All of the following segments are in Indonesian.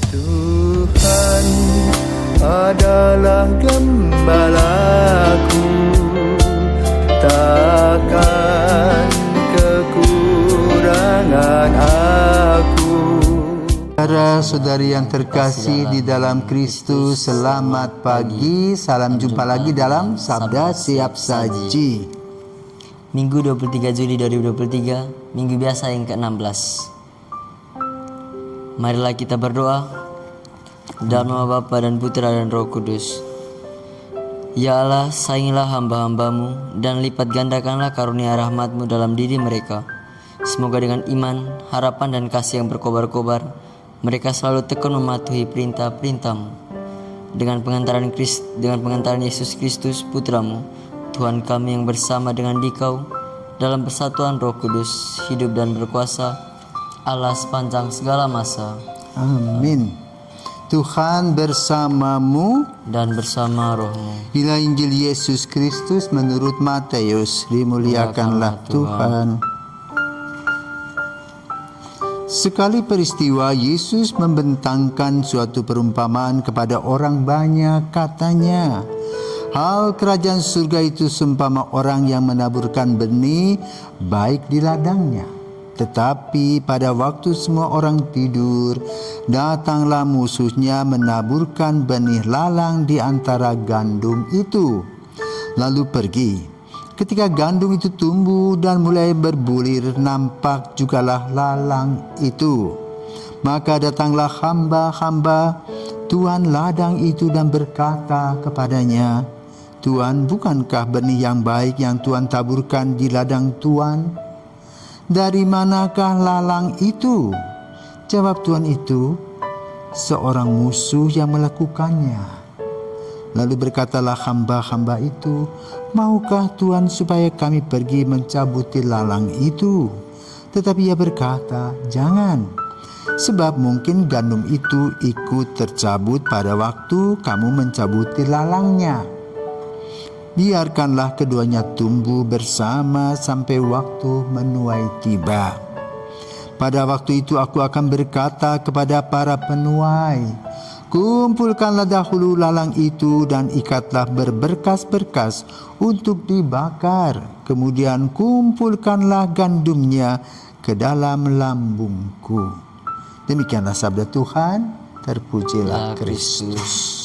Tuhan adalah gembalaku, takkan kekurangan aku. Saudara-saudari yang terkasih di dalam Kristus, selamat pagi. Salam jumpa lagi dalam Sabda Siap Saji. Minggu 23 Juli 2023, Minggu biasa yang ke-16. Marilah kita berdoa. Dalam nama Bapa dan Putra dan Roh Kudus. Ya Allah, sayangilah hamba-hambamu dan lipat gandakanlah karunia rahmat-Mu dalam diri mereka. Semoga dengan iman, harapan dan kasih yang berkobar-kobar, mereka selalu tekun mematuhi perintah-perintah-Mu. Dengan pengantaran Yesus Kristus Putra-Mu, Tuhan kami yang bersama dengan Dikau dalam persatuan Roh Kudus, hidup dan berkuasa Allah sepanjang segala masa. Amin. Tuhan bersamamu dan bersama rohmu. Inilah Injil Yesus Kristus menurut Matius. Dimuliakanlah Tuhan. Sekali peristiwa Yesus membentangkan suatu perumpamaan kepada orang banyak, katanya, hal kerajaan surga itu seumpama orang yang menaburkan benih baik di ladangnya. Tetapi pada waktu semua orang tidur, datanglah musuhnya menaburkan benih lalang di antara gandum itu, lalu pergi. Ketika gandum itu tumbuh dan mulai berbulir, nampak jugalah lalang itu. Maka datanglah hamba-hamba Tuhan ladang itu dan berkata kepadanya, Tuhan, bukankah benih yang baik yang Tuhan taburkan di ladang Tuhan? Dari manakah lalang itu? Jawab Tuhan itu, seorang musuh yang melakukannya. Lalu berkatalah hamba-hamba itu, maukah Tuhan supaya kami pergi mencabuti lalang itu? Tetapi ia berkata, jangan, sebab mungkin gandum itu ikut tercabut pada waktu kamu mencabuti lalangnya. Biarkanlah keduanya tumbuh bersama sampai waktu menuai tiba. Pada waktu itu aku akan berkata kepada para penuai, kumpulkanlah dahulu lalang itu dan ikatlah berberkas-berkas untuk dibakar. Kemudian kumpulkanlah gandumnya ke dalam lambungku. Demikianlah sabda Tuhan. Terpujilah Kristus.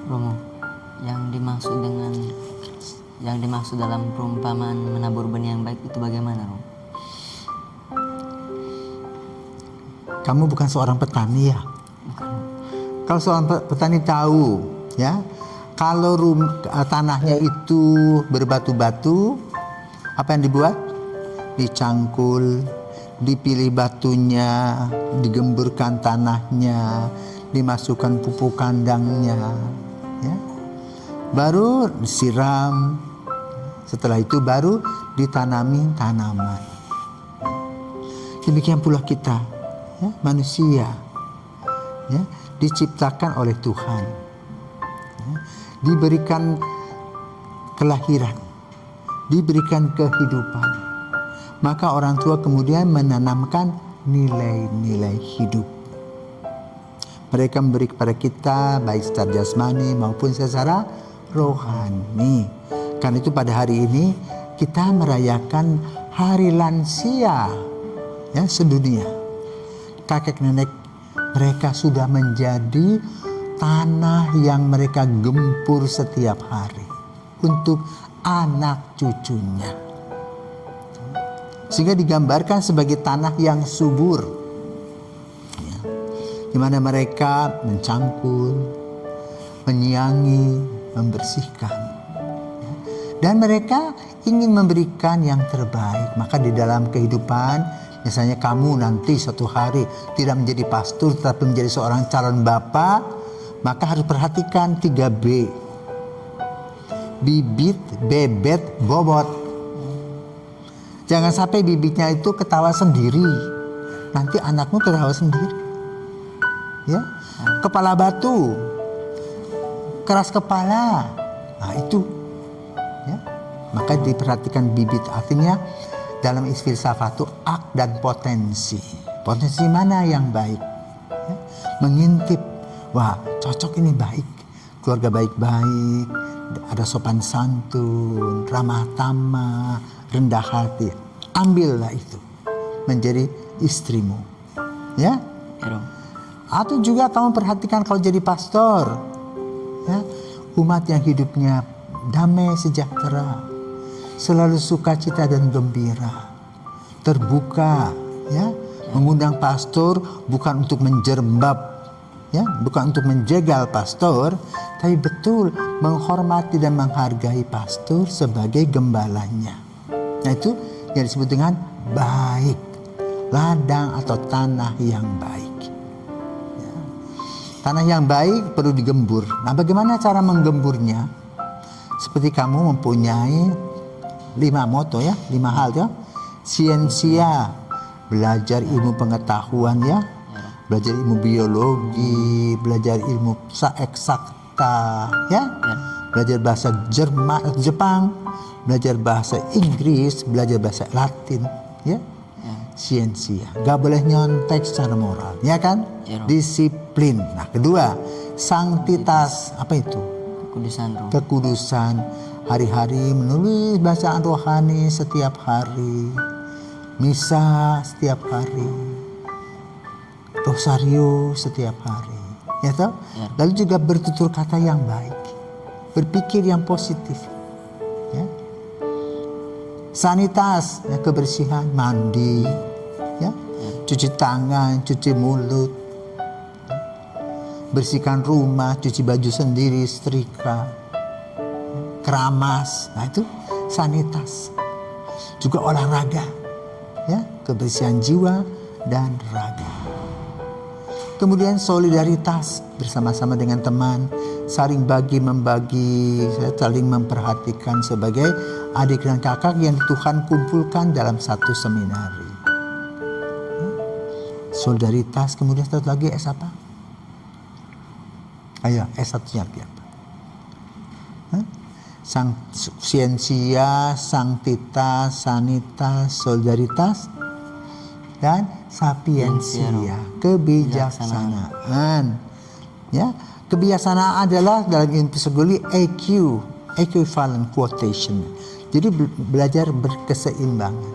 Romo, yang dimaksud dalam perumpamaan menabur benih yang baik itu bagaimana, Romo? Kamu bukan seorang petani ya? Bukan. Kalau seorang petani tahu ya, kalau tanahnya itu berbatu-batu, apa yang dibuat? Dicangkul, dipilih batunya, digemburkan tanahnya, dimasukkan pupuk kandangnya, ya. Baru disiram. Setelah itu baru ditanami tanaman. Demikian pula kita, ya, manusia, ya, diciptakan oleh Tuhan, ya, diberikan kelahiran, diberikan kehidupan. Maka orang tua kemudian menanamkan nilai-nilai hidup. Mereka memberi kepada kita baik secara jasmani maupun secara rohani. Karena itu pada hari ini kita merayakan Hari Lansia, ya, sedunia. Kakek nenek mereka sudah menjadi tanah yang mereka gempur setiap hari untuk anak cucunya. Sehingga digambarkan sebagai tanah yang subur, ya, di mana mereka mencangkul, menyiangi, membersihkan, ya, dan mereka ingin memberikan yang terbaik. Maka di dalam kehidupan, misalnya kamu nanti suatu hari tidak menjadi pastor tetapi menjadi seorang calon bapak, maka harus perhatikan 3B. Bibit, bebet, bobot. Jangan sampai bibitnya itu ketawa sendiri, nanti anakmu ketawa sendiri, ya. Kepala batu, keras kepala, nah itu, ya. Maka diperhatikan bibit, artinya dalam filsafat itu ak dan potensi. Potensi mana yang baik? Ya, mengintip, wah cocok ini baik, keluarga baik-baik, ada sopan santun, ramah tamah, rendah hati. Ambillah itu menjadi istrimu, ya. Atau juga kamu perhatikan kalau jadi pastor, ya, umat yang hidupnya damai sejahtera, selalu sukacita dan gembira, terbuka, ya, mengundang pastor bukan untuk menjerembab, ya, bukan untuk menjegal pastor, tapi betul menghormati dan menghargai pastor sebagai gembalanya. Nah itu yang disebut dengan baik, ladang atau tanah yang baik. Ya. Tanah yang baik perlu digembur. Nah bagaimana cara menggemburnya? Seperti kamu mempunyai 5 moto, ya, 5 hal, ya. Siensia, belajar ilmu pengetahuan, ya, belajar ilmu biologi, belajar ilmu eksakta, ya, belajar bahasa Jepang, belajar bahasa Inggris, belajar bahasa Latin, ya, siensia. Gak boleh nyontek secara moral, ya kan? Disiplin. Nah kedua, sanktitas, apa itu? Kekudusan. Hari-hari menulis bacaan rohani setiap hari, misa setiap hari, rosario setiap hari, ya toh? Lalu juga bertutur kata yang baik, berpikir yang positif, ya. Sanitas, ya, kebersihan, mandi, ya, cuci tangan, cuci mulut, bersihkan rumah, cuci baju sendiri, setrika, keramas. Nah itu sanitas. Juga olahraga, ya, kebersihan jiwa dan raga. Kemudian solidaritas, bersama-sama dengan teman, saling bagi-membagi, saling memperhatikan sebagai adik dan kakak yang Tuhan kumpulkan dalam satu seminari. Solidaritas. Kemudian satu lagi S apa? Ayo, S1-nya apa? Siensia, sanktitas, sanitas, solidaritas, dan sapiensia, kebijaksanaan. Ya, kebijaksanaan adalah dalam ilmu psikologi EQ, equivalent quotation. Jadi belajar berkeseimbangan,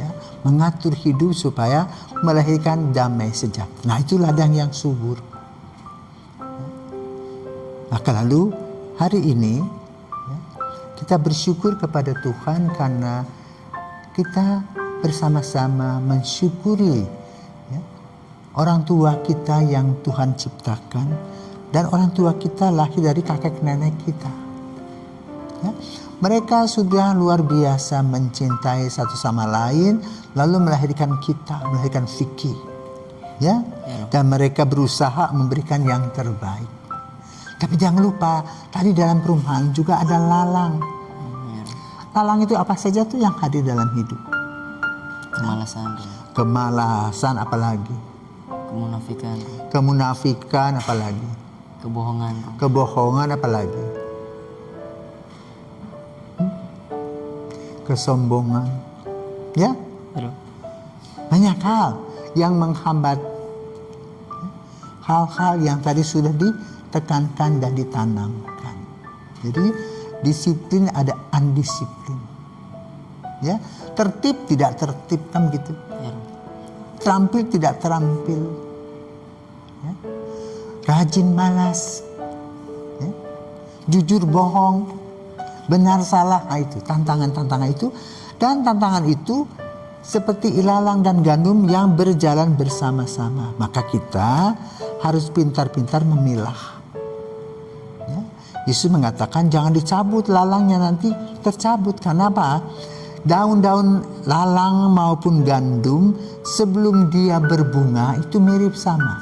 ya, mengatur hidup supaya melahirkan damai sejahtera. Nah itu ladang yang subur. Maka lalu hari ini, ya, kita bersyukur kepada Tuhan karena kita bersama-sama mensyukuri, ya, orang tua kita yang Tuhan ciptakan, dan orang tua kita lahir dari kakek nenek kita. Ya, mereka sudah luar biasa mencintai satu sama lain, lalu melahirkan kita, melahirkan Vicky, ya, dan mereka berusaha memberikan yang terbaik. Tapi jangan lupa, tadi dalam perumahan juga ada lalang. Lalang itu apa saja tuh yang hadir dalam hidup? Kemalasan apalagi? Kemunafikan apalagi? Kebohongan apalagi? Kesombongan. Ya? Banyak hal yang menghambat hal-hal yang tadi sudah ditekankan dan ditanamkan. Jadi disiplin ada undisiplin. Ya, tertib tidak tertib kan gitu. Terampil tidak terampil. Ya. Rajin malas. Ya. Jujur bohong. Benar salah. Nah itu tantangan-tantangan itu, dan tantangan itu seperti ilalang dan gandum yang berjalan bersama-sama. Maka kita harus pintar-pintar memilah. Ya. Yesus mengatakan jangan dicabut lalangnya, nanti tercabut. Karena apa? Daun-daun lalang maupun gandum sebelum dia berbunga itu mirip sama.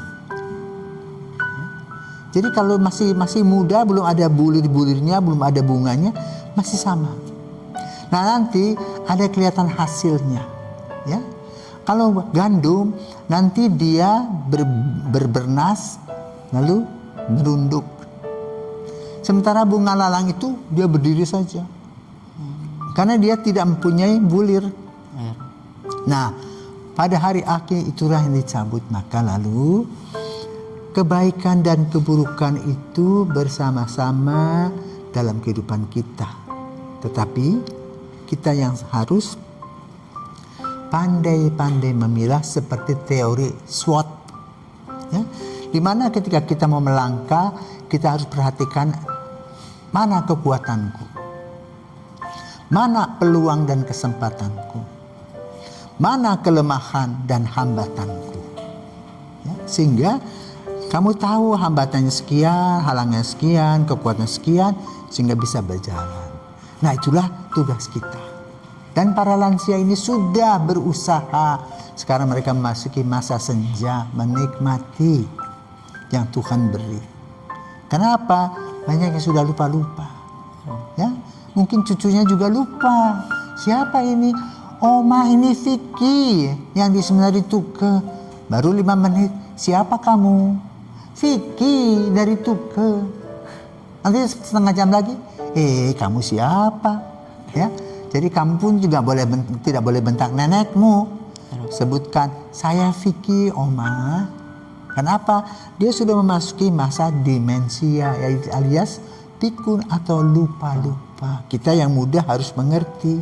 Ya. Jadi kalau masih muda, belum ada bulir-bulirnya, belum ada bunganya, masih sama. Nah nanti ada kelihatan hasilnya. Ya, kalau gandum nanti dia berbernas lalu merunduk. Sementara bunga lalang itu dia berdiri saja, karena dia tidak mempunyai bulir. Nah, pada hari akhir itulah yang dicabut. Maka lalu kebaikan dan keburukan itu bersama-sama dalam kehidupan kita. Tetapi kita yang harus pandai-pandai memilah seperti teori SWOT. Ya, di mana ketika kita mau melangkah, kita harus perhatikan mana kekuatanku, mana peluang dan kesempatanku, mana kelemahan dan hambatanku. Ya, sehingga kamu tahu hambatannya sekian, halangnya sekian, kekuatan sekian, sehingga bisa berjalan. Nah, itulah tugas kita. Dan para lansia ini sudah berusaha. Sekarang mereka memasuki masa senja, menikmati yang Tuhan beri. Kenapa? Banyak yang sudah lupa-lupa. Ya, mungkin cucunya juga lupa. Siapa ini? Oma ini Vicky yang di Seminari Tuke. Baru 5 menit. Siapa kamu? Vicky dari Tuke. Nanti setengah jam lagi, kamu siapa? Ya, jadi kamu pun juga tidak boleh bentak nenekmu. Sebutkan, saya Vicky, Oma. Kenapa? Dia sudah memasuki masa demensia, alias pikun atau lupa-lupa. Kita yang muda harus mengerti.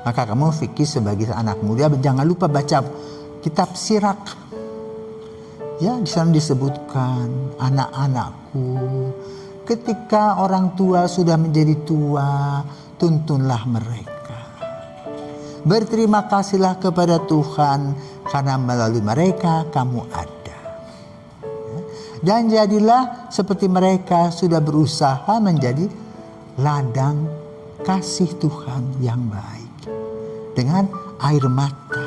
Maka kamu Vicky sebagai anak muda, jangan lupa baca kitab Sirak. Ya, di sana disebutkan, anak-anakku, ketika orang tua sudah menjadi tua, tuntunlah mereka. Berterima kasihlah kepada Tuhan karena melalui mereka kamu ada. Dan jadilah seperti mereka sudah berusaha menjadi ladang kasih Tuhan yang baik. Dengan air mata,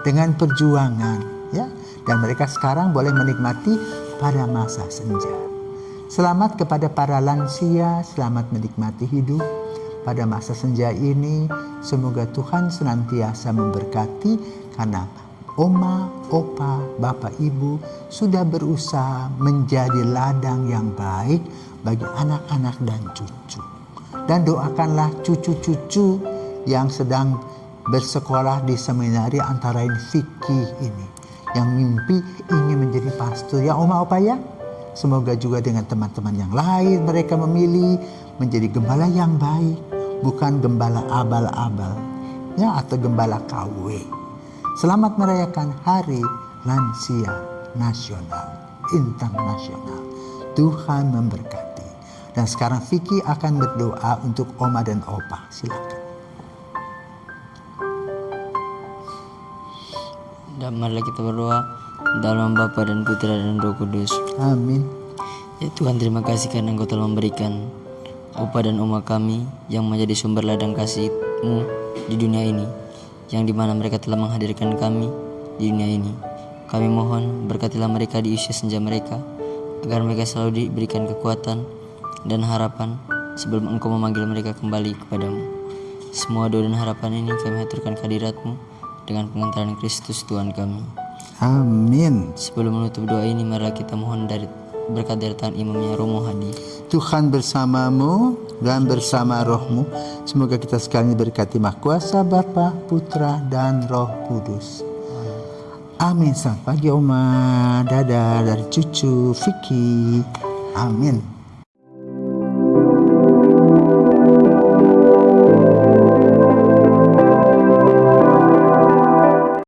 dengan perjuangan, ya. Dan mereka sekarang boleh menikmati pada masa senja. Selamat kepada para lansia, selamat menikmati hidup pada masa senja ini. Semoga Tuhan senantiasa memberkati karena Oma, Opa, Bapak, Ibu sudah berusaha menjadi ladang yang baik bagi anak-anak dan cucu. Dan doakanlah cucu-cucu yang sedang bersekolah di seminari antara lain Vicky ini, yang mimpi ingin menjadi pastor. Ya Oma, Opa ya, semoga juga dengan teman-teman yang lain mereka memilih menjadi gembala yang baik, bukan gembala abal-abal, ya, atau gembala KW. Selamat merayakan Hari Lansia Nasional, Internasional. Tuhan memberkati. Dan sekarang Vicky akan berdoa untuk Oma dan Opa. Silakan. Dan marilah kita berdoa dalam Bapa dan Putra dan Roh Kudus. Amin. Ya Tuhan, terima kasih karena Engkau telah memberikan Opa dan Oma kami yang menjadi sumber ladang kasih-Mu di dunia ini, yang dimana mereka telah menghadirkan kami di dunia ini. Kami mohon berkatilah mereka di usia senja mereka, agar mereka selalu diberikan kekuatan dan harapan sebelum Engkau memanggil mereka kembali kepadamu. Semua doa dan harapan ini kami haturkan kehadirat-Mu dengan pengantaran Kristus Tuhan kami. Amin. Sebelum menutup doa ini, marilah kita mohon dari berkat dari Tuhan Imamnya Romo Hadi. Tuhan bersamamu dan bersama rohmu. Semoga kita sekalian diberkati Mahkuasa Bapa, Putra dan Roh Kudus. Amin. Selamat pagi Oma. Dadah dari cucu Vicky. Amin.